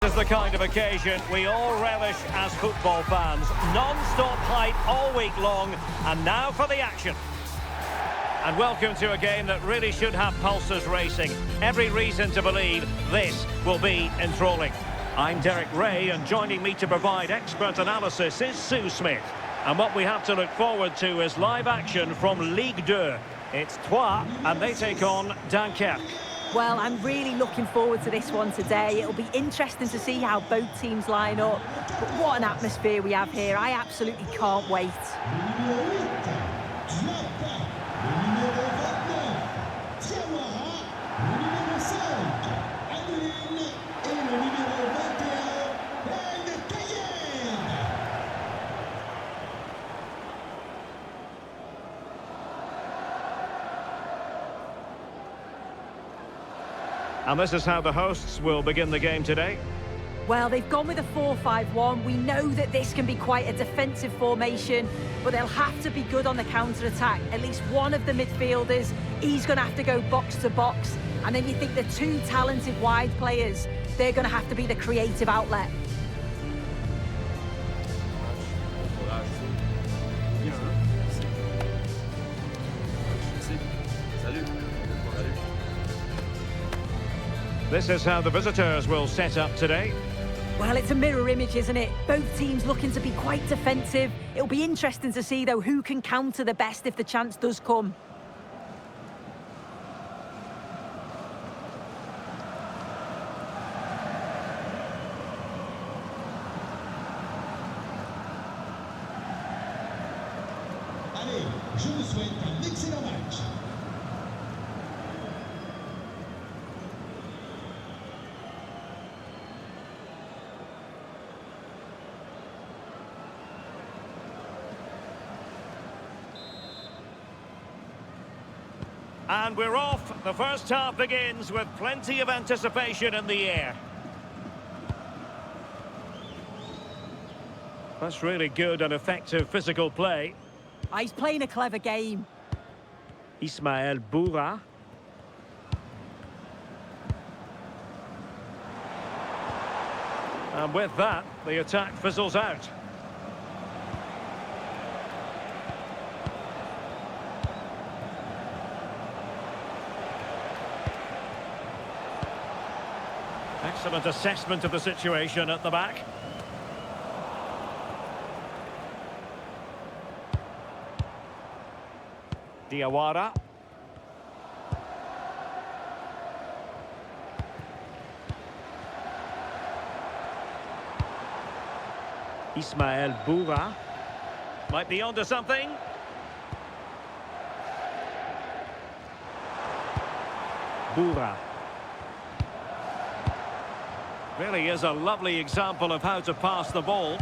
This is the kind of occasion we all relish as football fans. Non-stop hype all week long, and now for the action. And welcome to a game that really should have pulses racing. Every reason to believe this will be enthralling. I'm Derek Ray, and joining me to provide expert analysis is Sue Smith. And what we have to look forward to is live action from Ligue 2. It's Troyes, and they take on Dunkerque. Well, I'm really looking forward to this one today. It'll be interesting to see how both teams line up. But what an atmosphere we have here. I absolutely can't wait. And this is how the hosts will begin the game today. Well, they've gone with a 4-5-1. We know that this can be quite a defensive formation, but they'll have to be good on the counter-attack. At least one of the midfielders, he's going to have to go box to box. And then you think the two talented wide players, they're going to have to be the creative outlet. This is how the visitors will set up today. Well, it's a mirror image, isn't it? Both teams looking to be quite defensive. It'll be interesting to see, though, who can counter the best if the chance does come. Allez, je vous souhaite un excellent match. And we're off. The first half begins with plenty of anticipation in the air. That's really good and effective physical play. He's playing a clever game. Ismael Boura. And with that, the attack fizzles out. Excellent assessment of the situation at the back. Diawara. Ismael Boura. Might be onto something. Boura. Really is a lovely example of how to pass the ball.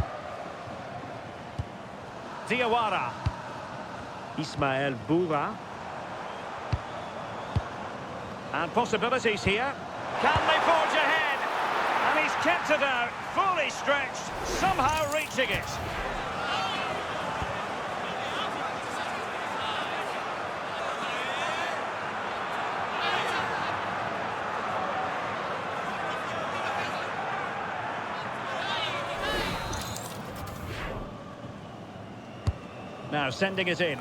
Diawara. Ismael Boura. And possibilities here. Can they forge ahead? And he's kept it out, fully stretched, somehow reaching it. Now sending it in.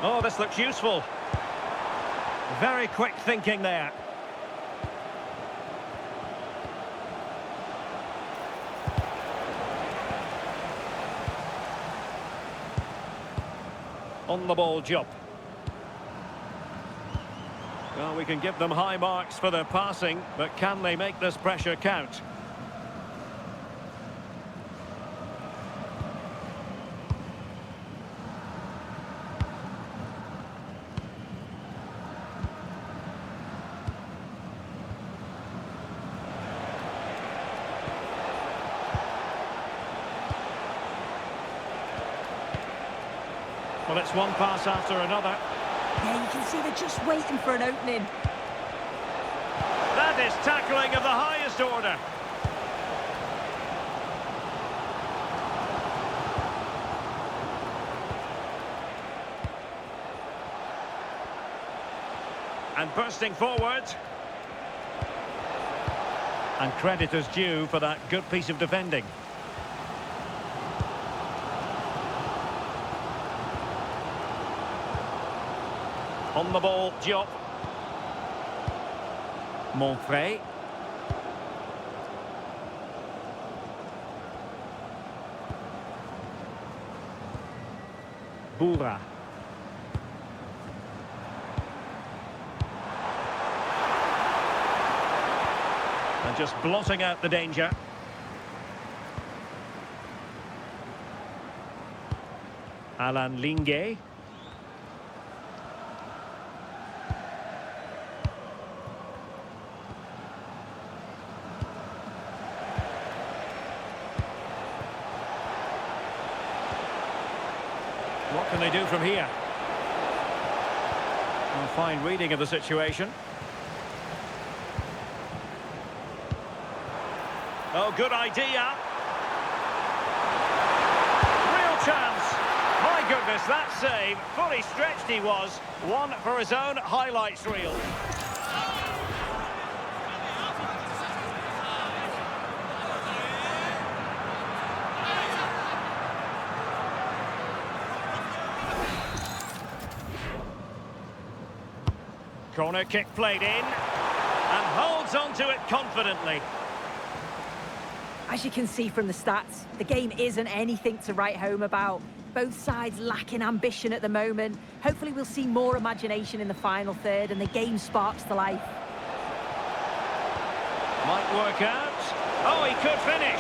Oh, this looks useful. Very quick thinking there. On the ball job. Well, we can give them high marks for their passing, but can they make this pressure count? Well, it's one pass after another. Yeah, you can see they're just waiting for an opening. That is tackling of the highest order. And bursting forward. And credit is due for that good piece of defending. On the ball, Diop. Monfray. Boura. And just blotting out the danger. Alan Ligue. What can they do from here? A fine reading of the situation. Oh, good idea. Real chance. My goodness, that save. Fully stretched he was. One for his own highlights reel. Corner kick played in. And holds on to it confidently. As you can see from the stats, the game isn't anything to write home about. Both sides lacking ambition at the moment. Hopefully we'll see more imagination in the final third and the game sparks to life. Might work out. Oh, he could finish.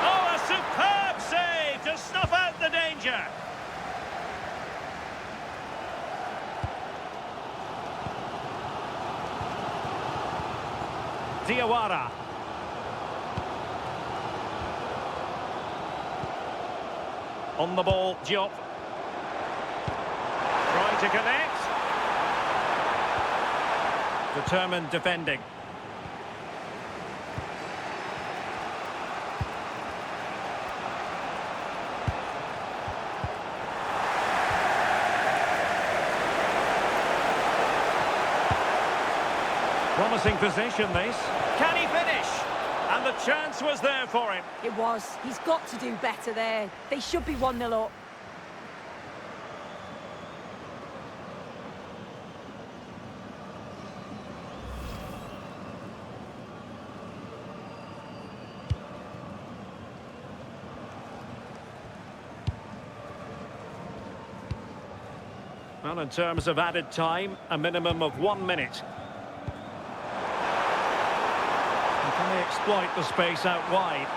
Oh, a superb save to snuff out the danger. Diawara. On the ball, Diop. Trying to connect. Determined defending. Promising position, this. Can he finish? And the chance was there for him. It was. He's got to do better there. They should be 1-0 up. Well, in terms of added time, a minimum of 1 minute. Can they exploit the space out wide?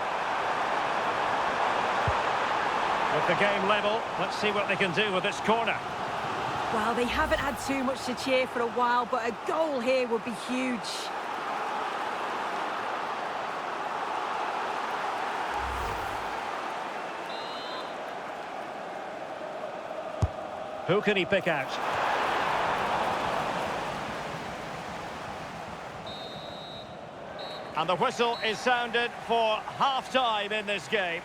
With the game level, let's see what they can do with this corner. Well, they haven't had too much to cheer for a while, but a goal here would be huge. Who can he pick out? And the whistle is sounded for half-time in this game.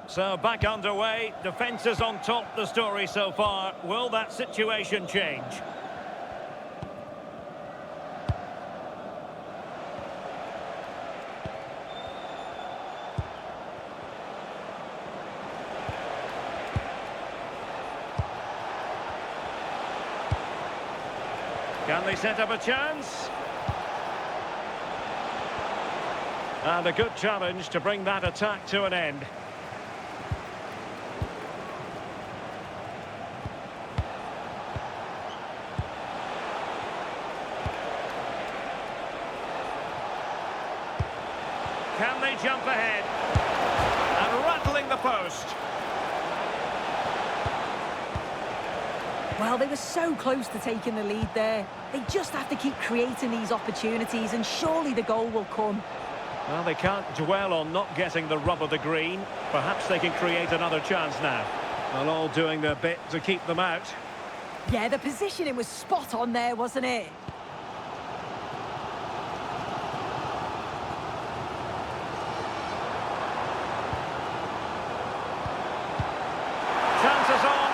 So back underway, defence is on top, the story so far. Will that situation change? Can they set up a chance? And a good challenge to bring that attack to an end. Can they jump ahead? And rattling the post. Well, they were so close to taking the lead there. They just have to keep creating these opportunities and surely the goal will come. Well, they can't dwell on not getting the rub of the green. Perhaps they can create another chance now. Well, all doing their bit to keep them out. Yeah, the positioning was spot on there, wasn't it? Chances on.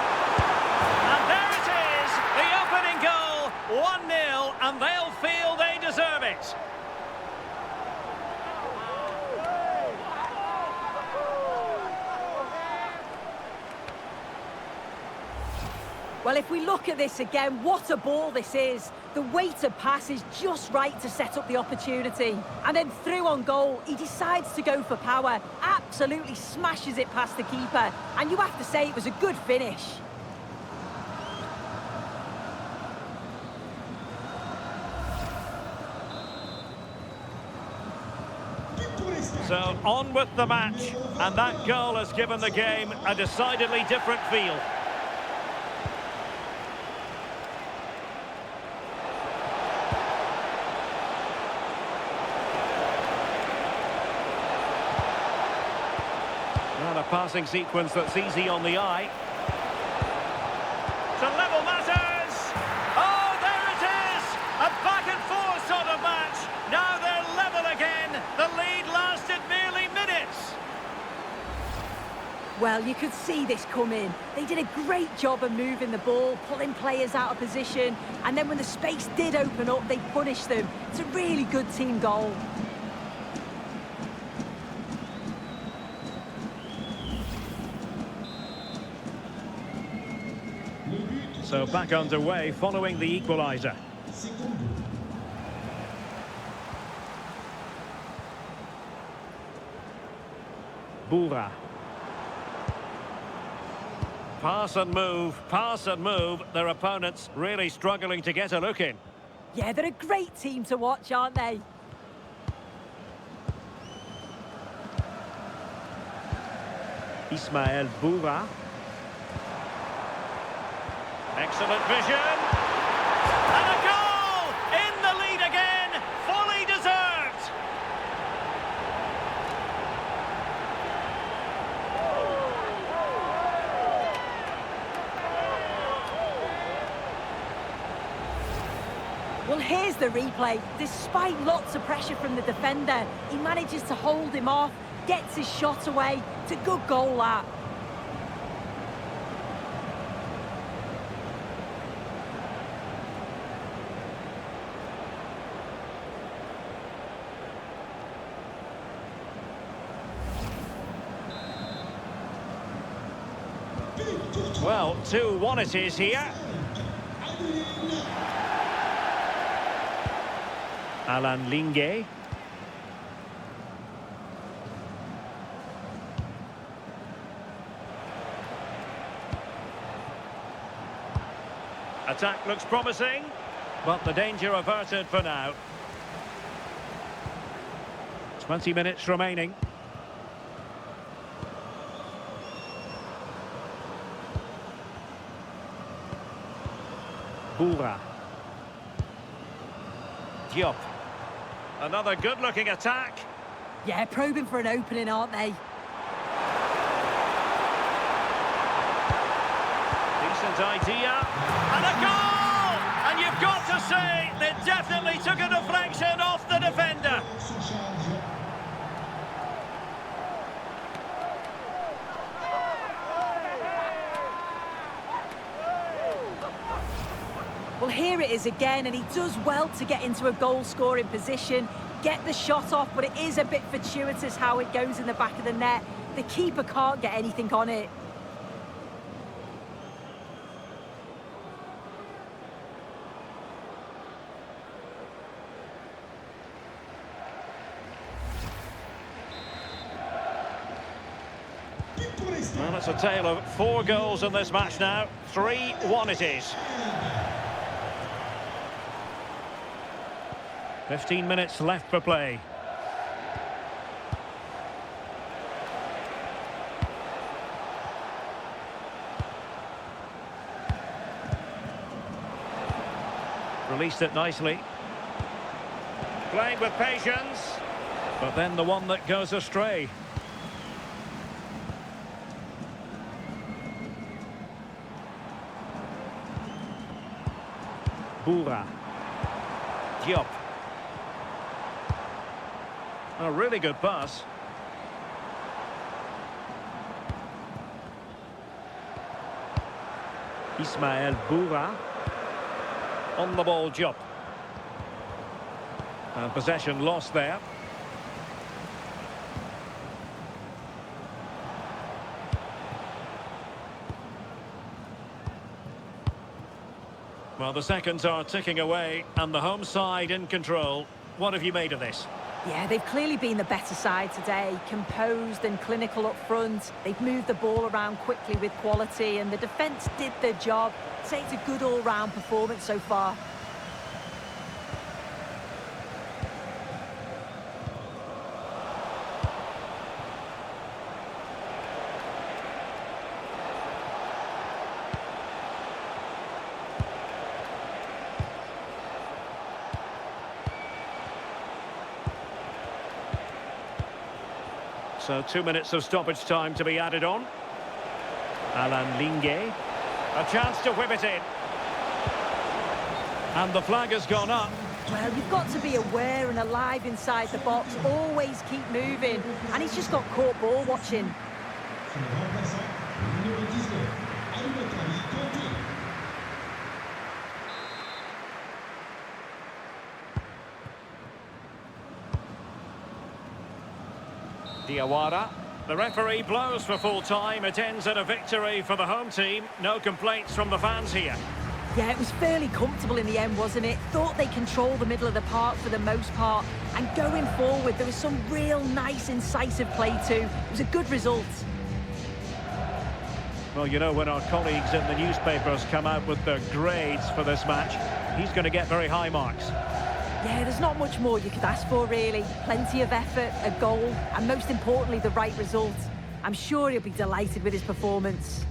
And there it is, the opening goal. 1-0, and they'll feel they deserve it. Well, if we look at this again, what a ball this is. The weighted pass is just right to set up the opportunity. And then through on goal, he decides to go for power, absolutely smashes it past the keeper. And you have to say it was a good finish. So on with the match, and that goal has given the game a decidedly different feel. Not a passing sequence that's easy on the eye. To level matters! Oh, there it is! A back and forth sort of match. Now they're level again. The lead lasted merely minutes. Well, you could see this coming. They did a great job of moving the ball, pulling players out of position, and then when the space did open up, they punished them. It's a really good team goal. So back underway following the equaliser. Boura. Pass and move. Their opponents really struggling to get a look in. Yeah, they're a great team to watch, aren't they? Ismael Boura. Excellent vision. And a goal! In the lead again, fully deserved. Well, here's the replay. Despite lots of pressure from the defender, he manages to hold him off, gets his shot away. It's a good goal, that. Well, 2-1 it is here. Alan Ligue. Attack looks promising, but the danger averted for now. 20 minutes remaining. Boura. Diop. Another good-looking attack. Yeah, probing for an opening, aren't they? Decent idea. And a goal! And you've got to say, they definitely took a deflection off the defender. Well, here it is again, and he does well to get into a goal-scoring position, get the shot off, but it is a bit fortuitous how it goes in the back of the net. The keeper can't get anything on it. Well, it's a tale of 4 goals in this match now. 3-1 it is. 15 minutes left for play. Released it nicely. Playing with patience. But then the one that goes astray. Boura. Diop. A really good pass. Ismaël Boura. On the ball, Diop. And possession lost there. Well, the seconds are ticking away, and the home side in control. What have you made of this? Yeah, they've clearly been the better side today, composed and clinical up front. They've moved the ball around quickly with quality, and the defence did their job. I'd say it's a good all-round performance so far. So 2 minutes of stoppage time to be added on. Ligue. A chance to whip it in. And the flag has gone up. Well, you've got to be aware and alive inside the box. Always keep moving. And he's just got caught ball watching. Son remplaçant, numéro 19, Dunkerque. Diawara. The referee blows for full time. It ends in a victory for the home team. No complaints from the fans here. Yeah, it was fairly comfortable in the end, wasn't it? Thought they controlled the middle of the park for the most part. And going forward, there was some real nice, incisive play too. It was a good result. Well, you know, when our colleagues in the newspapers come out with their grades for this match, he's going to get very high marks. Yeah, there's not much more you could ask for, really. Plenty of effort, a goal, and most importantly, the right result. I'm sure he'll be delighted with his performance.